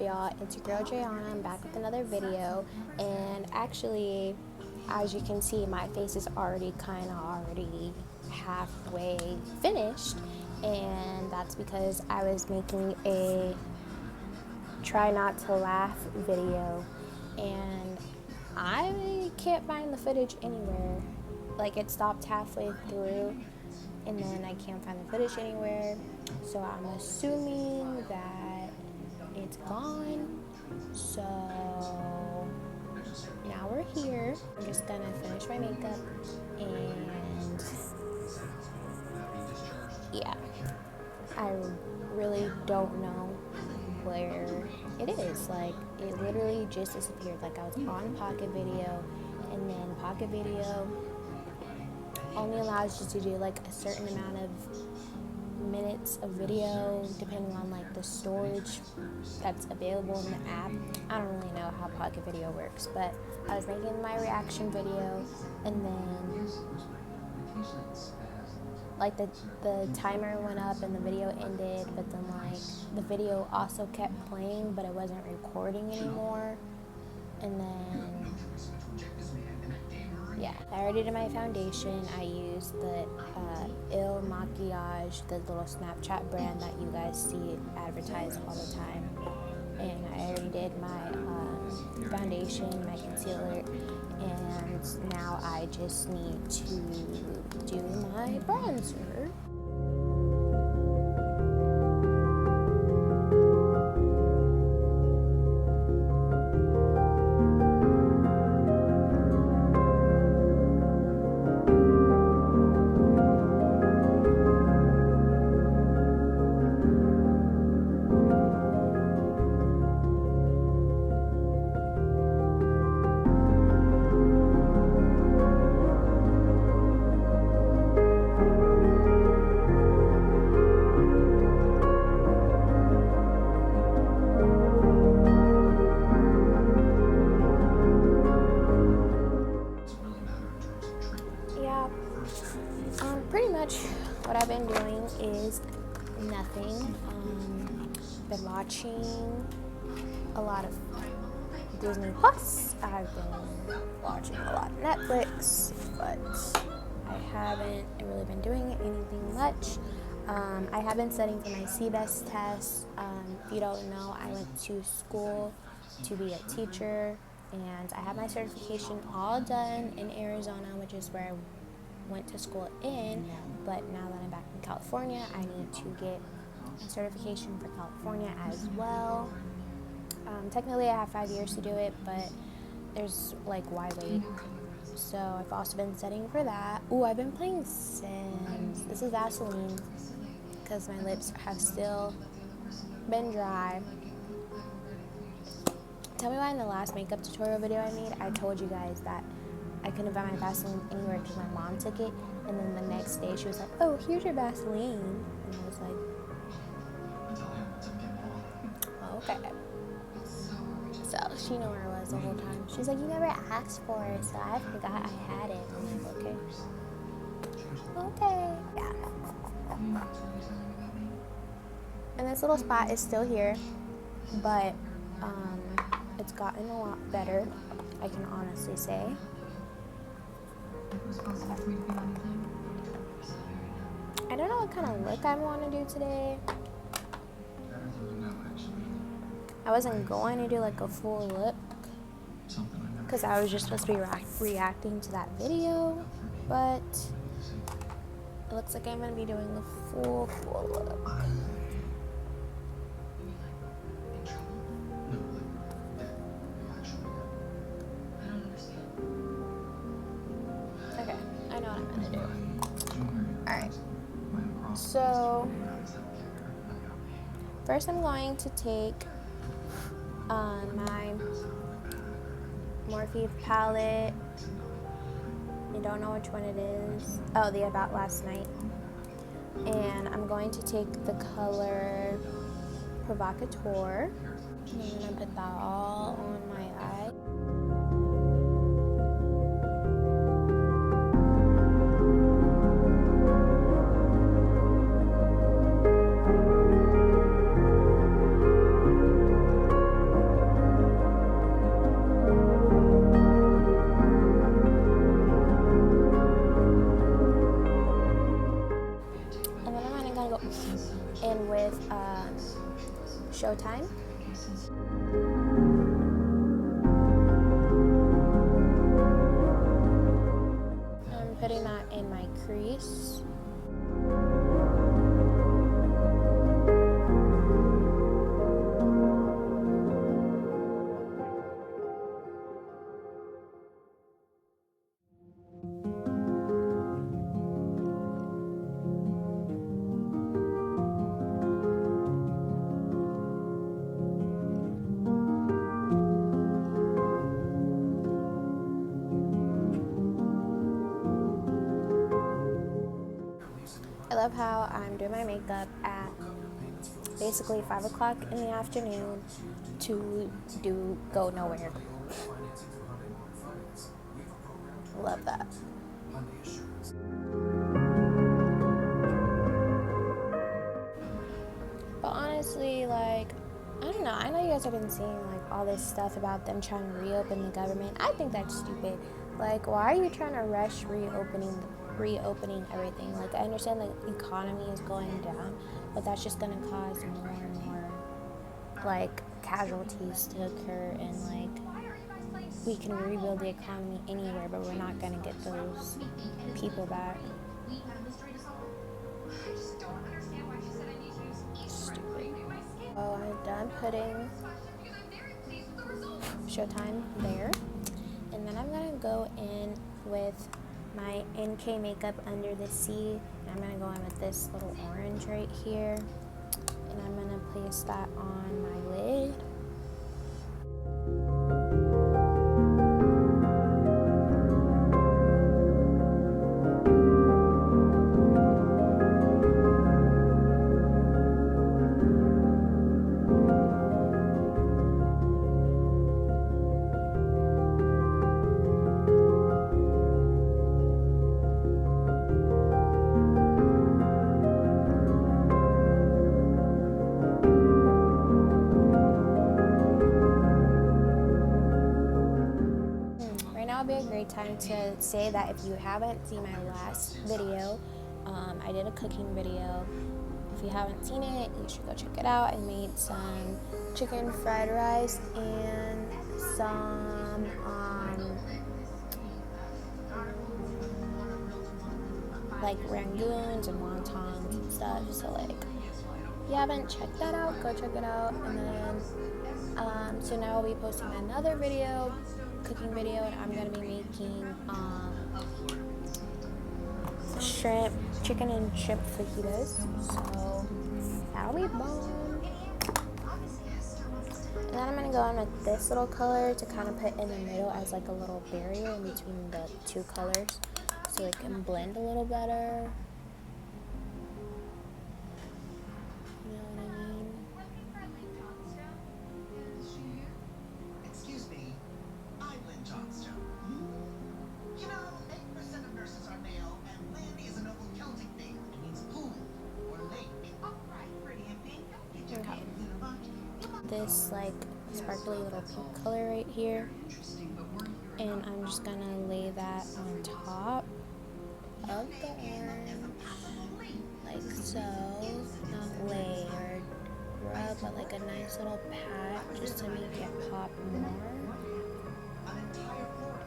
y'all? It's your girl Jaeana. I'm back with another video, and actually, as you can see, my face is already halfway finished, and that's because I was making a try not to laugh video, and I can't find the footage anywhere. Like, it stopped halfway through, and then I can't find the footage anywhere, so I'm assuming that it's gone. So now we're here. I'm just gonna finish my makeup, and yeah, I really don't know where it is. Like, it literally just disappeared. Like, I was on Pocket Video, and then Pocket Video only allows you to do like a certain amount of minutes of video depending on like the storage that's available in the app. I don't really know how Pocket Video works, but I was making my reaction video, and then like the timer went up and the video ended, but then like the video also kept playing, but it wasn't recording anymore. And then yeah, I already did my foundation. I used the Il Maquillage, the little Snapchat brand that you guys see advertised all the time. And I already did my foundation, my concealer, and now I just need to do my bronzer. Pretty much what I've been doing is nothing. Been watching a lot of Disney Plus. I've been watching a lot of Netflix, but I haven't really been doing anything much. I have been studying for my CBEST test. If you don't know, I went to school to be a teacher, and I have my certification all done in Arizona, which is where I went to school in, but now that I'm back in California, I need to get a certification for California as well. Technically I have 5 years to do it, but there's like, why wait? So I've also been studying for that. Ooh, I've been playing Sims. This is Vaseline because my lips have still been dry. Tell me why in the last makeup tutorial video I made, I told you guys that I couldn't find my Vaseline anywhere because my mom took it, and then the next day she was like, oh, here's your Vaseline, and I was like, okay. So she knew where it was the whole time. She's like, you never asked for it, so I forgot I had it. I'm like, okay, yeah. And this little spot is still here, but it's gotten a lot better, I can honestly say. I don't know what kind of look I want to do today. I wasn't going to do like a full look because I was just supposed to be reacting to that video, but it looks like I'm going to be doing a full look. Okay, I know what I'm going to do. Alright, so first I'm going to take my Morphe palette. I don't know which one it is. Oh, the About Last Night. And I'm going to take the color Provocateur. And I'm going to put that all on my eye. love how I'm doing my makeup at basically 5 o'clock in the afternoon to go nowhere. Love that. But honestly, like, I don't know. I know you guys have been seeing like all this stuff about them trying to reopen the government. I think that's stupid. Like, why are you trying to rush reopening everything? Like, I understand the economy is going down, but that's just gonna cause more and more like casualties to occur, and like we can rebuild the economy anywhere, but we're not gonna get those people back. Stupid. Oh, I'm done putting Showtime there, and then I'm gonna go in with my NK makeup under the sea, and I'm gonna go in with this little orange right here, and I'm gonna place that on my lid. Would be a great time to say that if you haven't seen my last video, I did a cooking video. If you haven't seen it, you should go check it out. I made some chicken fried rice and some like rangoons and wontons and stuff. So like, if you haven't checked that out, go check it out. And then so now I'll be posting another video, cooking video, and I'm gonna be making chicken and shrimp fajitas. So that'll be bomb. And then I'm gonna go in with this little color to kind of put in the middle as like a little barrier in between the two colors, so it can blend a little better. You know what I mean? Excuse me, I'm Lynn Johnstone. You know, 8% of nurses are male, and Lynn is a noble Celtic name. It means pool or lake. Oh, right, pretty and pink. Get your name in a bunch. This like sparkly little pink color right here, and I'm just gonna lay that on top of the orange, like so. Not lay or rub, but like a nice little pat just to make it pop more.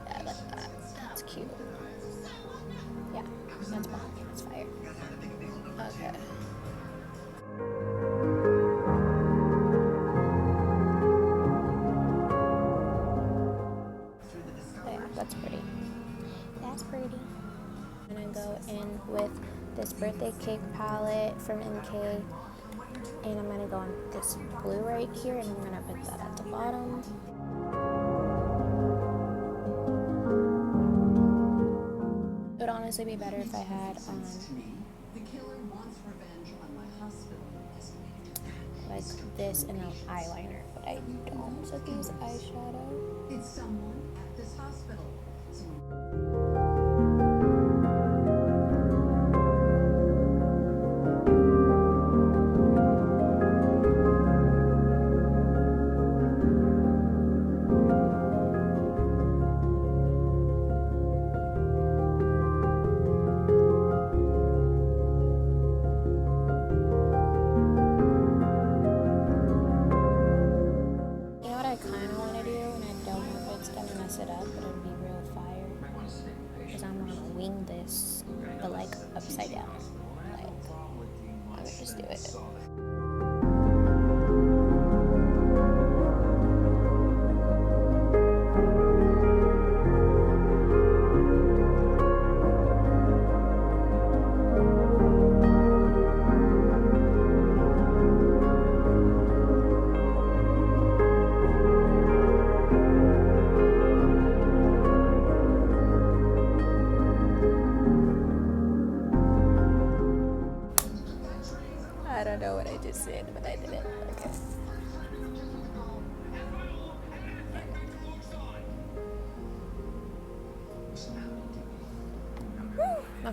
Yeah, like that. That's cute. Yeah, that's bomb. That's fire. Okay. Yeah, that's pretty. That's pretty. I'm gonna go in with this birthday cake palette from NK, and I'm gonna go on this blue right here, and I'm gonna put that at the bottom. It would honestly be better if I had like this and an eyeliner, but I don't, so I use eyeshadow. It's someone at this hospital. It up, but it'll be real fire, because I'm gonna wing this, but like upside down. Like, I'm gonna just do it.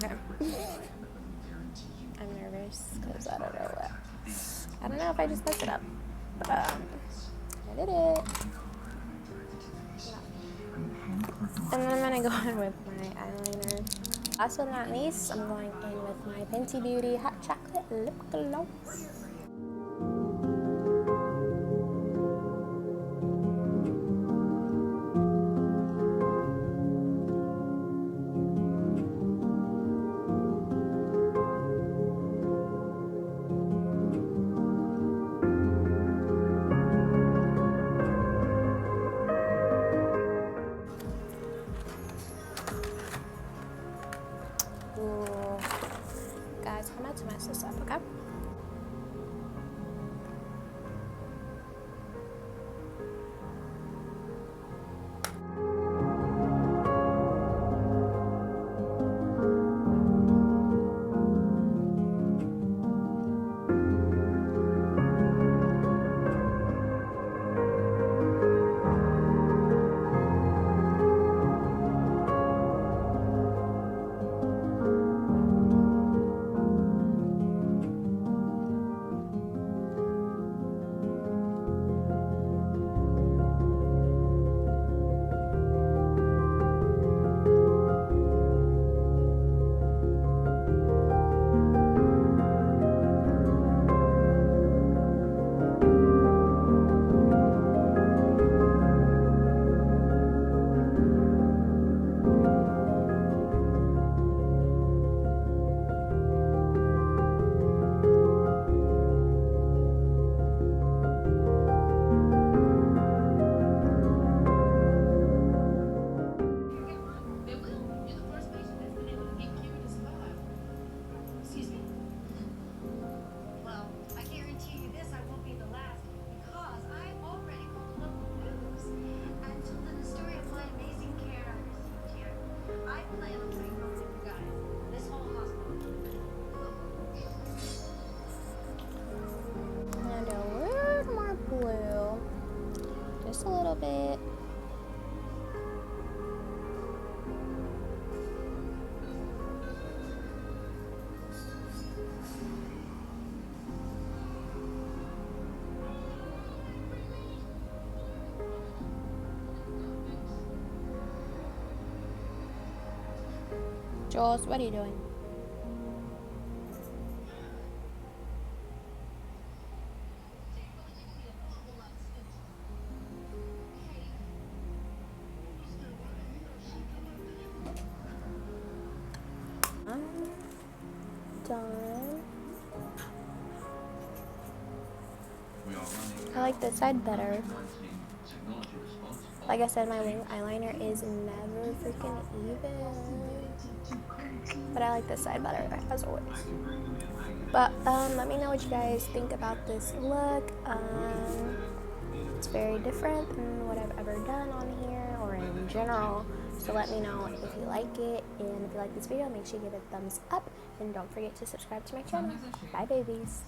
Okay. I'm nervous because I don't know what. I don't know if I just messed it up. But I did it. And then I'm going to go in with my eyeliner. Last but not least, I'm going in with my Fenty Beauty Hot Chocolate Lip Gloss. Ooh. Guys, I'm about to mess this up, okay? And a little more blue. Just a little bit. Jules, what are you doing? I'm done. I like this side better. Like I said, my wing eyeliner is never freaking even. But I like this side better, as always. But let me know what you guys think about this look. It's very different than what I've ever done on here or in general. So let me know if you like it. And if you like this video, make sure you give it a thumbs up. And don't forget to subscribe to my channel. Bye, babies.